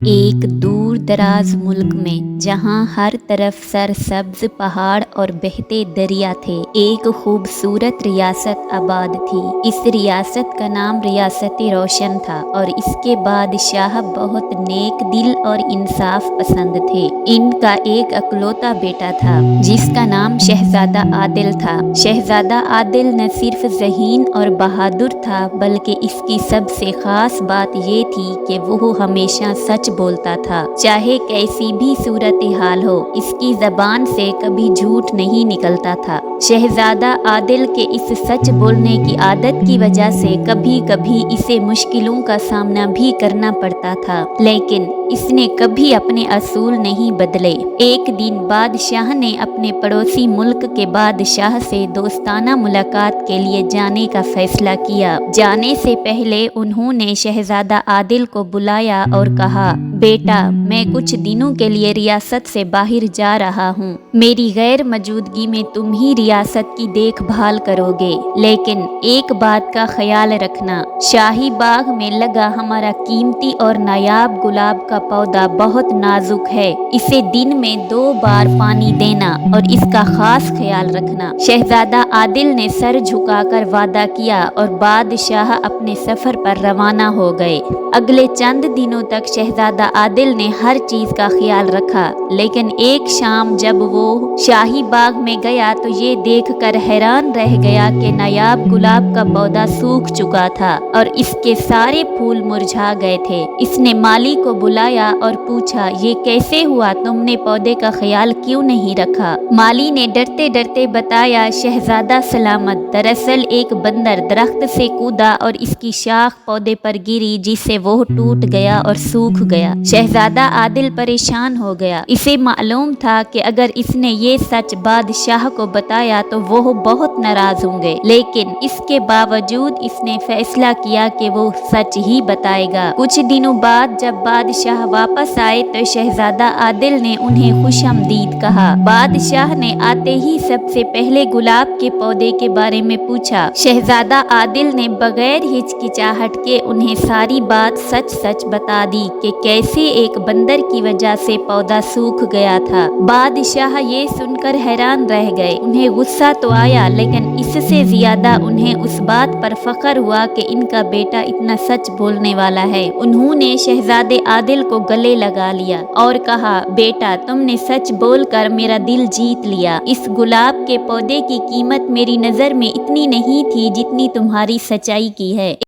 एक दूर दराज मुल्क में जहाँ हर तरफ सरसब्ज पहाड़ और बहते दरिया थे, एक खूबसूरत रियासत आबाद थी। इस रियासत का नाम रियासत रोशन था और इसके बादशाह बहुत नेक दिल और इंसाफ पसंद थे। इनका एक अकलौता बेटा था जिसका नाम शहजादा आदिल था। शहजादा आदिल न सिर्फ ज़हीन और बहादुर था बल्कि इसकी सबसे खास बात ये थी कि वो हमेशा सच बोलता था, चाहे कैसी भी सूरत हाल हो। इसकी जबान से कभी झूठ नहीं निकलता था। शहजादा आदिल के इस सच बोलने की आदत की वजह से कभी कभी इसे मुश्किलों का सामना भी करना पड़ता था, लेकिन इसने कभी अपने असूल नहीं बदले। एक दिन बादशाह ने अपने पड़ोसी मुल्क के बादशाह से दोस्ताना मुलाकात के लिए जाने का फैसला किया। जाने से पहले उन्होंने शहजादा आदिल को बुलाया और कहा, बेटा, मैं कुछ दिनों के लिए रियासत से बाहर जा रहा हूँ। मेरी गैर मौजूदगी में तुम ही रियासत की देखभाल करोगे, लेकिन एक बात का ख्याल रखना, शाही बाग में लगा हमारा कीमती और नायाब गुलाब का पौधा बहुत नाजुक है। इसे दिन में 2 बार पानी देना और इसका खास ख्याल रखना। शहजादा आदिल ने सर झुकाकर वादा किया और बादशाह अपने सफर पर रवाना हो गए। अगले चंद दिनों तक शहजादा आदिल ने हर चीज का ख्याल रखा, लेकिन एक शाम जब वो शाही बाग में गया तो ये देखकर हैरान रह गया कि नायाब गुलाब का पौधा सूख चुका था और इसके सारे फूल मुरझा गए थे। इसने माली को बुलाया और पूछा, ये कैसे हुआ? तुमने पौधे का ख्याल क्यों नहीं रखा? माली ने डरते डरते बताया, शहजादा सलामत, दरअसल एक बंदर दरख्त से कूदा और इसकी शाख पौधे पर गिरी, जिससे वो टूट गया और सूख गया। शहजादा आदिल परेशान हो गया। इसे मालूम था कि अगर इसने ये सच बादशाह को बताया तो वो बहुत नाराज होंगे, लेकिन इसके बावजूद इसने फैसला किया कि वो सच ही बताएगा। कुछ दिनों बाद जब बादशाह वापस आए तो शहजादा आदिल ने उन्हें खुशामदीद कहा। बादशाह ने आते ही सबसे पहले गुलाब के पौधे के बारे में पूछा। शहजादा आदिल ने बगैर हिचकिचाहट के उन्हें सारी बात सच सच बता दी कि कैसे एक बंदर की वजह से पौधा सूख गया था। बादशाह ये सुनकर हैरान रह गए। उन्हें गुस्सा तो आया, लेकिन इससे ज्यादा उन्हें उस बात पर फख्र हुआ कि इनका बेटा इतना सच बोलने वाला है। उन्होंने शहजादे आदिल को गले लगा लिया और कहा, बेटा, तुमने सच बोलकर मेरा दिल जीत लिया। इस गुलाब के पौधे की कीमत मेरी नजर में इतनी नहीं थी जितनी तुम्हारी सच्चाई की है।